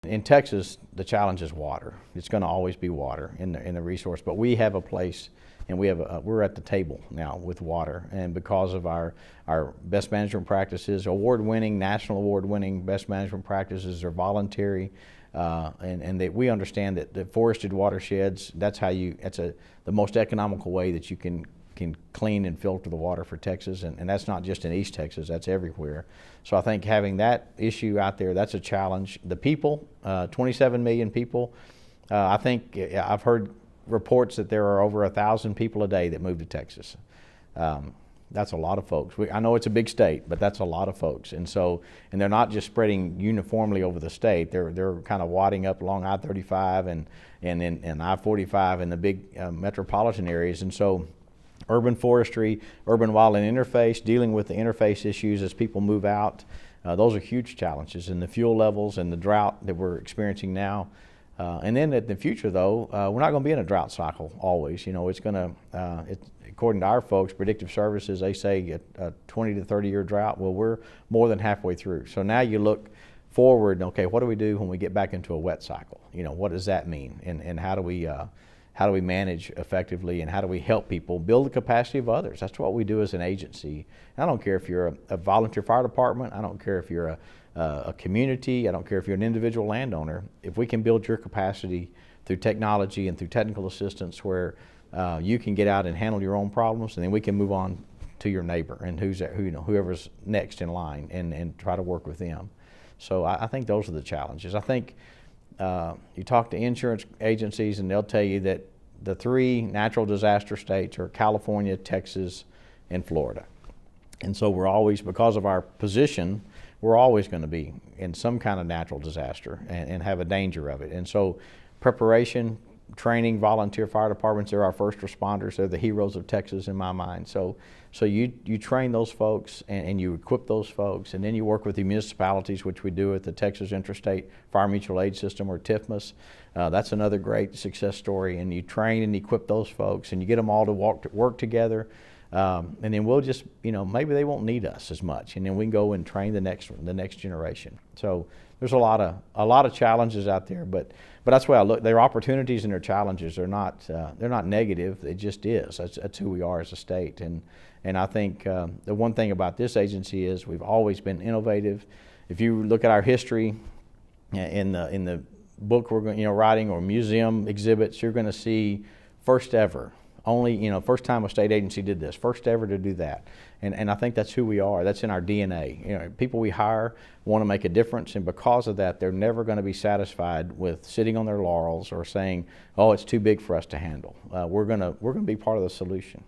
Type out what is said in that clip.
In Texas, the challenge is water. It's going to always be water in the resource, but we have a place, and we're at the table now with water, and because of our best management practices, award-winning, national award-winning best management practices are voluntary, and we understand that the forested watersheds, that's the most economical way that you can clean and filter the water for Texas, and that's not just in East Texas, that's everywhere. So I think having that issue out there, that's a challenge. The people, 27 million people, I think I've heard reports that there are over 1,000 people a day that move to Texas. That's a lot of folks. I know it's a big state, but that's a lot of folks. And they're not just spreading uniformly over the state. They're kind of wadding up along I-35 and I-45 in the big metropolitan areas. And so urban forestry, urban wildland interface, dealing with the interface issues as people move out, those are huge challenges. And the fuel levels and the drought that we're experiencing now. And then in the future, though, we're not going to be in a drought cycle always. You know, it's going to, according to our folks, predictive services, they say a 20 to 30-year drought. Well, we're more than halfway through. So now you look forward, okay, what do we do when we get back into a wet cycle? You know, what does that mean? And how do we manage effectively, and how do we help people build the capacity of others? That's what we do as an agency. I don't care if you're a volunteer fire department. I don't care if you're a community. I don't care if you're an individual landowner. If we can build your capacity through technology and through technical assistance where you can get out and handle your own problems, and then we can move on to your neighbor and whoever's next in line and try to work with them. So I think those are the challenges. I think you talk to insurance agencies and they'll tell you that the 3 natural disaster states are California, Texas, and Florida. And so we're always, because of our position, we're always going to be in some kind of natural disaster and have a danger of it. And so preparation, training, volunteer fire departments, they're our first responders. They're the heroes of Texas in my mind. So you train those folks and you equip those folks, and then you work with the municipalities, which we do at the Texas Interstate Fire Mutual Aid System, or TIFMAS. That's another great success story. And you train and equip those folks, and you get them all to work together. And then we'll just, maybe they won't need us as much, and then we can go and train the next generation. So there's a lot of challenges out there, but that's why I look. There are opportunities and there are challenges. They're not negative. It just is. That's who we are as a state. And I think the one thing about this agency is we've always been innovative. If you look at our history in the book we're writing, or museum exhibits, you're going to see first ever. Only, first time a state agency did this, first ever to do that. And I think that's who we are. That's in our DNA. People we hire want to make a difference, and because of that, they're never going to be satisfied with sitting on their laurels or saying, oh, it's too big for us to handle. We're going to be part of the solution.